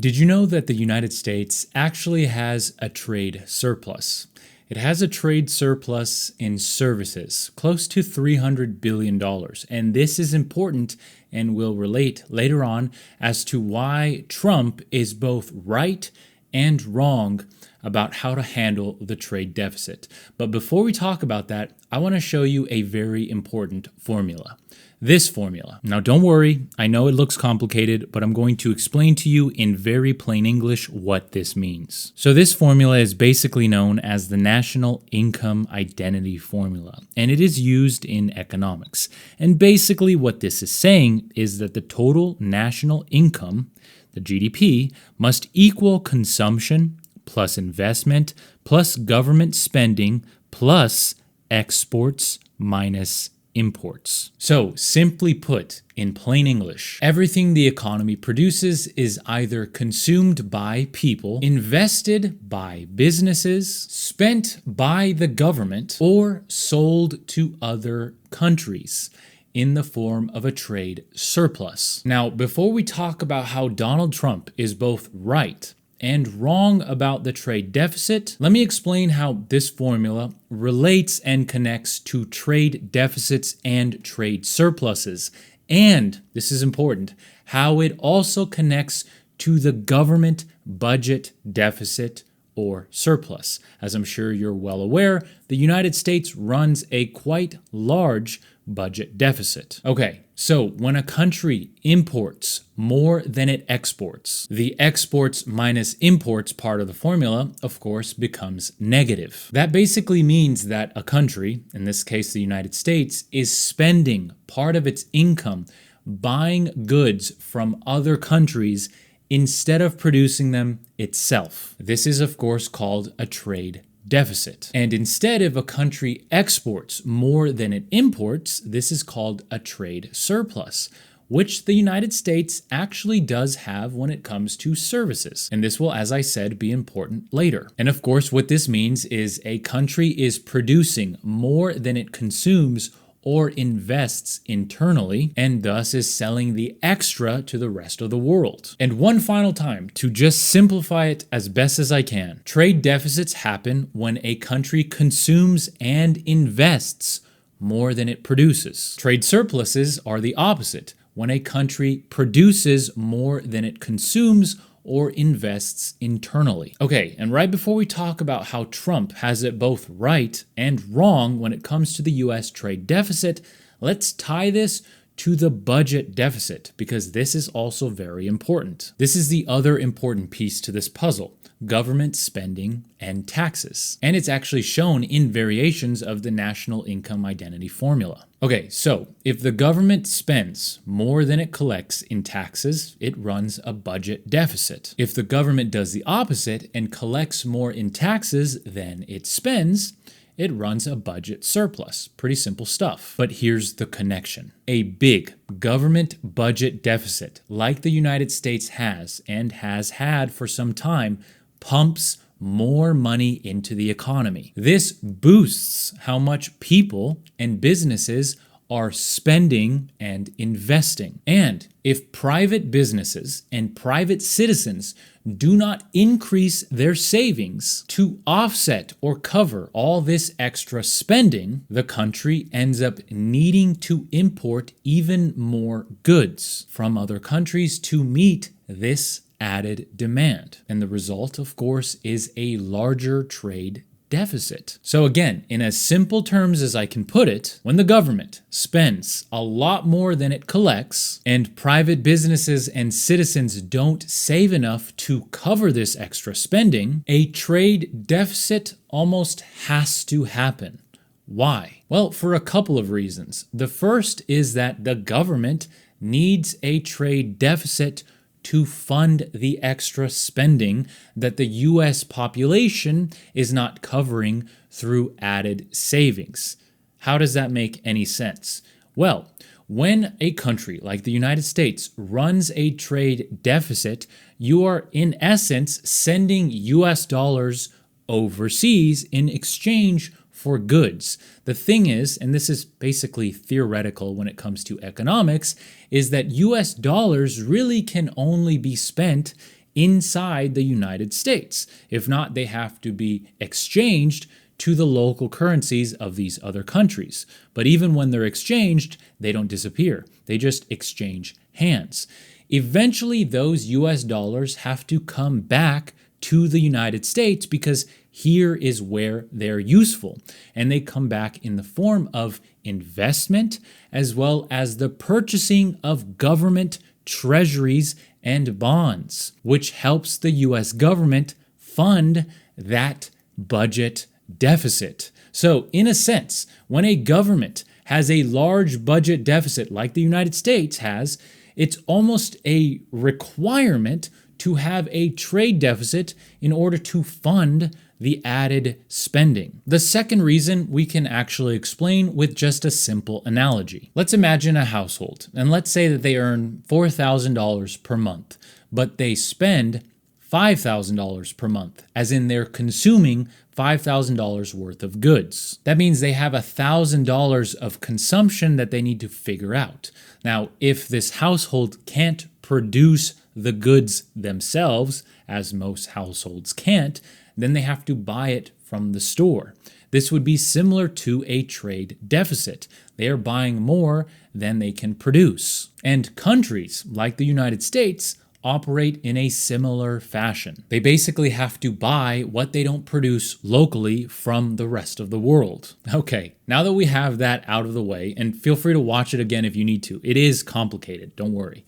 Did you know that the United States actually has a trade surplus? It has a trade surplus in services, close to $300 billion. And this is important and will relate later on as to why Trump is both right and wrong about how to handle the trade deficit. But before we talk about that, I want to show you a very important formula. This formula. Now don't worry, I know it looks complicated, but I'm going to explain to you in very plain English what this means. So this formula is basically known as the National Income Identity Formula, and it is used in economics. And basically what this is saying is that the total national income, the GDP, must equal consumption plus investment plus government spending plus exports minus imports. So, simply put, in plain English, everything the economy produces is either consumed by people, invested by businesses, spent by the government, or sold to other countries in the form of a trade surplus. Now, before we talk about how Donald Trump is both right and wrong about the trade deficit, let me explain how this formula relates and connects to trade deficits and trade surpluses. And, this is important, how it also connects to the government budget deficit or surplus. As I'm sure you're well aware, the United States runs a quite large budget deficit. Okay, so when a country imports more than it exports, the exports minus imports part of the formula, of course, becomes negative. That basically means that a country, in this case the United States, is spending part of its income buying goods from other countries instead of producing them itself. This is, of course, called a trade deficit. And instead, if a country exports more than it imports, this is called a trade surplus, which the United States actually does have when it comes to services. And this will, as I said, be important later. And of course, what this means is a country is producing more than it consumes or invests internally, and thus is selling the extra to the rest of the world. And one final time, to just simplify it as best as I can, trade deficits happen when a country consumes and invests more than it produces. Trade surpluses are the opposite, when a country produces more than it consumes or invests internally. Okay, and right before we talk about how Trump has it both right and wrong when it comes to the US trade deficit, let's tie this to the budget deficit, because this is also very important. This is the other important piece to this puzzle: government spending and taxes. And it's actually shown in variations of the National Income Identity Formula. Okay, so if the government spends more than it collects in taxes, it runs a budget deficit. If the government does the opposite and collects more in taxes than it spends, it runs a budget surplus. Pretty simple stuff. But here's the connection. A big government budget deficit, like the United States has and has had for some time, pumps more money into the economy. This boosts how much people and businesses are spending and investing. And if private businesses and private citizens do not increase their savings to offset or cover all this extra spending, the country ends up needing to import even more goods from other countries to meet this added demand. And the result, of course, is a larger trade deficit. So again, in as simple terms as I can put it, when the government spends a lot more than it collects and private businesses and citizens don't save enough to cover this extra spending, a trade deficit almost has to happen. Why? Well, for a couple of reasons. The first is that the government needs a trade deficit to fund the extra spending that the US population is not covering through added savings. How does that make any sense? Well, when a country like the United States runs a trade deficit, you are in essence sending US dollars overseas in exchange for goods. The thing is, and this is basically theoretical when it comes to economics, is that US dollars really can only be spent inside the United States. If not, they have to be exchanged to the local currencies of these other countries. But even when they're exchanged, they don't disappear. They just exchange hands. Eventually, those US dollars have to come back to the United States because here is where they're useful. And they come back in the form of investment as well as the purchasing of government treasuries and bonds, which helps the US government fund that budget deficit. So, in a sense, when a government has a large budget deficit like the United States has, it's almost a requirement to have a trade deficit in order to fund the added spending. The second reason we can actually explain with just a simple analogy. Let's imagine a household, and let's say that they earn $4,000 per month, but they spend $5,000 per month, as in they're consuming $5,000 worth of goods. That means they have $1,000 of consumption that they need to figure out. Now, if this household can't produce the goods themselves, as most households can't, then they have to buy it from the store. This would be similar to a trade deficit. They are buying more than they can produce. And countries like the United States operate in a similar fashion. They basically have to buy what they don't produce locally from the rest of the world. Okay, now that we have that out of the way, and feel free to watch it again if you need to. It is complicated, don't worry.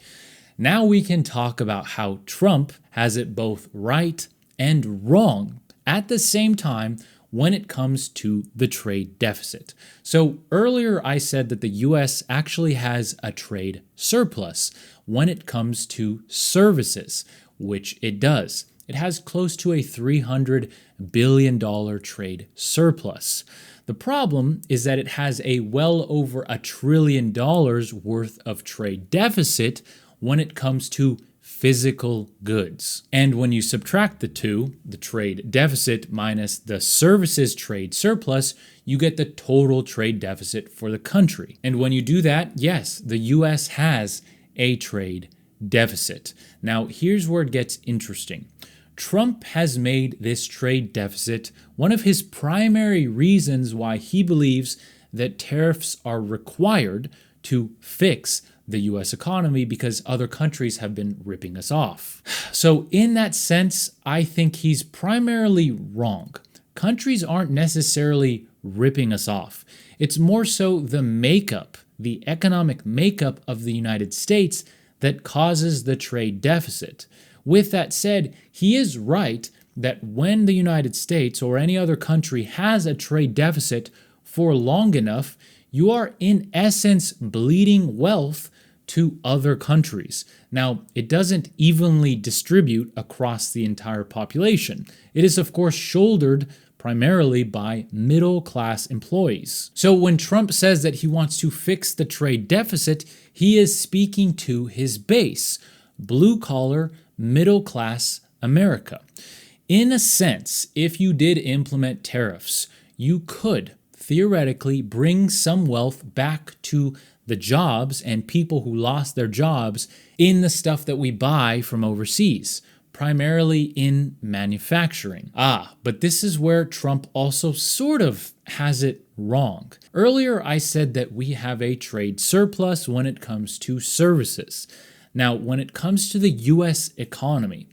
Now we can talk about how Trump has it both right and wrong at the same time when it comes to the trade deficit. So earlier I said that the US actually has a trade surplus when it comes to services, which it does. It has close to a $300 billion trade surplus. The problem is that it has a well over $1 trillion worth of trade deficit when it comes to physical goods. And when you subtract the two, the trade deficit minus the services trade surplus, you get the total trade deficit for the country. And when you do that, yes, the US has a trade deficit. Now, here's where it gets interesting. Trump has made this trade deficit one of his primary reasons why he believes that tariffs are required to fix the US economy because other countries have been ripping us off. So in that sense, I think he's primarily wrong. Countries aren't necessarily ripping us off. It's more so the makeup, the economic makeup of the United States that causes the trade deficit. With that said, he is right that when the United States or any other country has a trade deficit for long enough, you are in essence bleeding wealth to other countries. Now, it doesn't evenly distribute across the entire population. It is, of course, shouldered primarily by middle-class employees. So when Trump says that he wants to fix the trade deficit, he is speaking to his base, blue-collar, middle-class America. In a sense, if you did implement tariffs, you could theoretically bring some wealth back to the jobs and people who lost their jobs in the stuff that we buy from overseas, primarily in manufacturing. But this is where Trump also sort of has it wrong. Earlier, I said that we have a trade surplus when it comes to services. Now, when it comes to the US economy,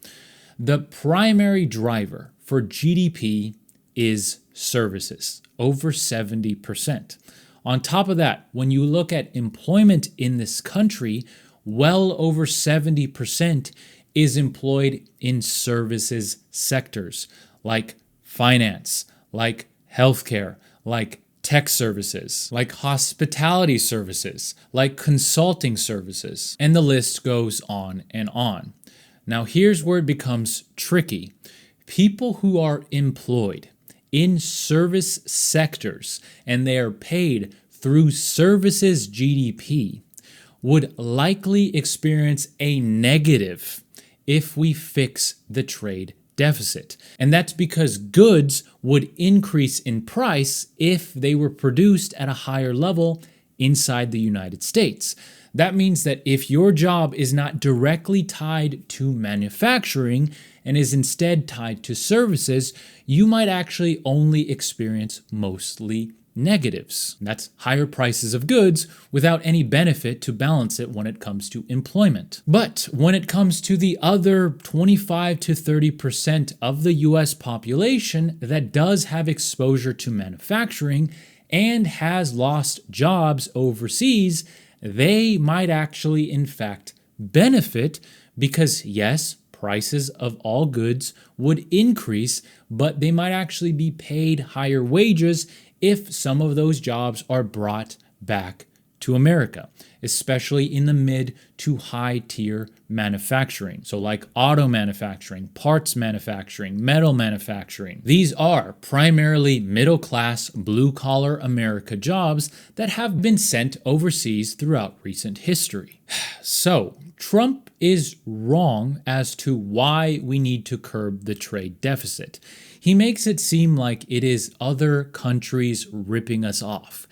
the primary driver for GDP is services, over 70%. On top of that, when you look at employment in this country, well over 70% is employed in services sectors like finance, like healthcare, like tech services, like hospitality services, like consulting services, and the list goes on and on. Now, here's where it becomes tricky. People who are employed in service sectors and they are paid through services GDP would likely experience a negative if we fix the trade deficit. And that's because goods would increase in price if they were produced at a higher level inside the United States. That means that if your job is not directly tied to manufacturing and is instead tied to services, you might actually only experience mostly negatives. That's higher prices of goods without any benefit to balance it when it comes to employment. But when it comes to the other 25 to 30% of the US population that does have exposure to manufacturing and has lost jobs overseas, they might actually, in fact, benefit because, yes, prices of all goods would increase, but they might actually be paid higher wages if some of those jobs are brought back to America, especially in the mid to high tier manufacturing. So like auto manufacturing, parts manufacturing, metal manufacturing. These are primarily middle class, blue collar America jobs that have been sent overseas throughout recent history. So Trump is wrong as to why we need to curb the trade deficit. He makes it seem like it is other countries ripping us off.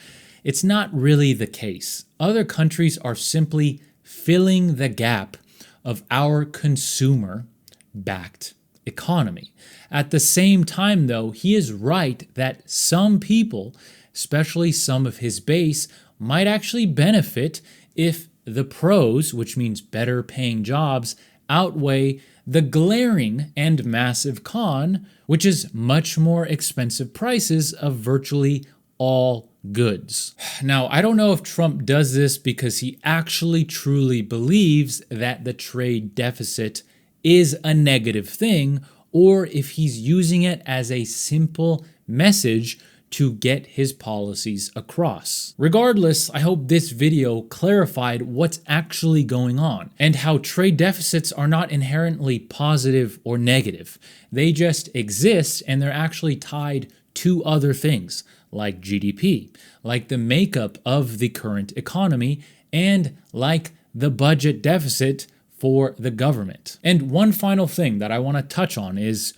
It's not really the case. Other countries are simply filling the gap of our consumer-backed economy. At the same time, though, he is right that some people, especially some of his base, might actually benefit if the pros, which means better paying jobs, outweigh the glaring and massive con, which is much more expensive prices of virtually all goods. Now, I don't know if Trump does this because he actually truly believes that the trade deficit is a negative thing, or if he's using it as a simple message to get his policies across. Regardless, I hope this video clarified what's actually going on and how trade deficits are not inherently positive or negative. They just exist and they're actually tied to other things like GDP, like the makeup of the current economy, and like the budget deficit for the government. And one final thing that I want to touch on is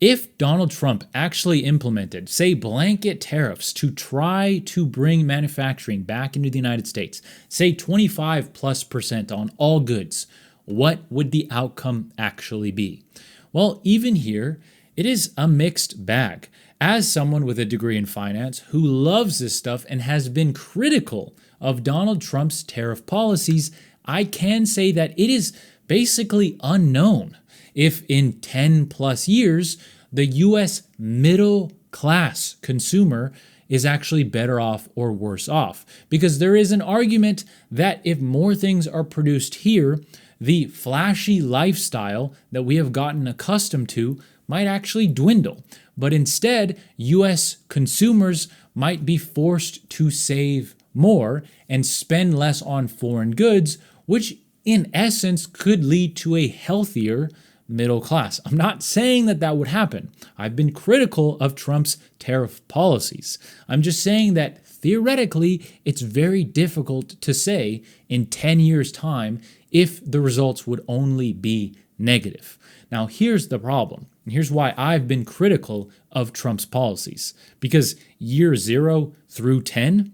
if Donald Trump actually implemented, say, blanket tariffs to try to bring manufacturing back into the United States, say 25+% on all goods, what would the outcome actually be? Well, even here, it is a mixed bag. As someone with a degree in finance who loves this stuff and has been critical of Donald Trump's tariff policies, I can say that it is basically unknown if in 10 plus years, the US middle class consumer is actually better off or worse off. Because there is an argument that if more things are produced here, the flashy lifestyle that we have gotten accustomed to might actually dwindle. But instead, US consumers might be forced to save more and spend less on foreign goods, which in essence could lead to a healthier middle class. I'm not saying that that would happen. I've been critical of Trump's tariff policies. I'm just saying that theoretically, it's very difficult to say in 10 years' time if the results would only be negative. Now, here's the problem. And here's why I've been critical of Trump's policies. Because year 0 through 10,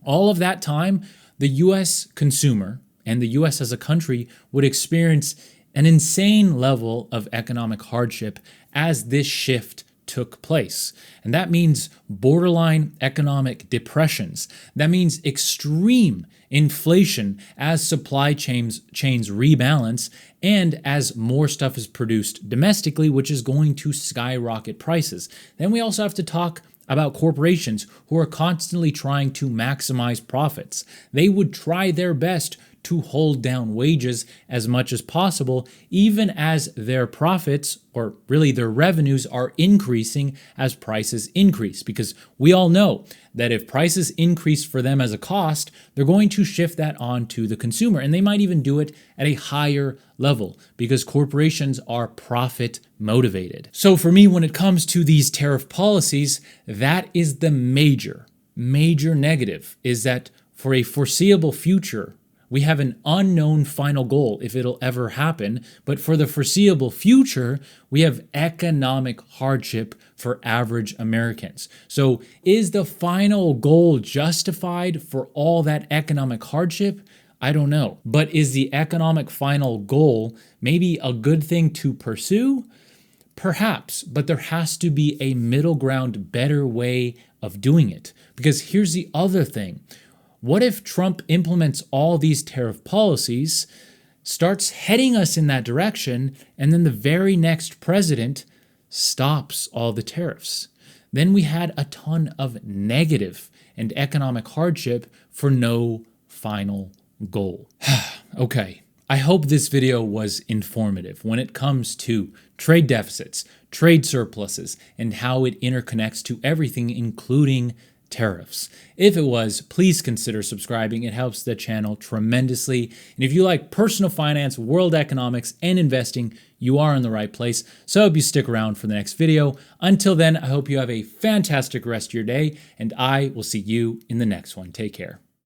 all of that time, the US consumer and the US as a country would experience an insane level of economic hardship as this shift took place. And that means borderline economic depressions. That means extreme inflation as supply chains rebalance and as more stuff is produced domestically, which is going to skyrocket prices. Then we also have to talk about corporations who are constantly trying to maximize profits. They would try their best to hold down wages as much as possible, even as their profits, or really their revenues, are increasing as prices increase. Because we all know that if prices increase for them as a cost, they're going to shift that on to the consumer. And they might even do it at a higher level because corporations are profit motivated. So for me, when it comes to these tariff policies, that is the major negative, is that for a foreseeable future, we have an unknown final goal if it'll ever happen, but for the foreseeable future, we have economic hardship for average Americans. So is the final goal justified for all that economic hardship? I don't know. But is the economic final goal maybe a good thing to pursue? Perhaps, but there has to be a middle ground, better way of doing it. Because here's the other thing. What if Trump implements all these tariff policies, starts heading us in that direction, and then the very next president stops all the tariffs? Then we had a ton of negative and economic hardship for no final goal. Okay, I hope this video was informative when it comes to trade deficits, trade surpluses, and how it interconnects to everything, including tariffs. If it was, please consider subscribing. It helps the channel tremendously. And if you like personal finance, world economics, and investing, you are in the right place. So I hope you stick around for the next video. Until then, I hope you have a fantastic rest of your day, and I will see you in the next one. Take care.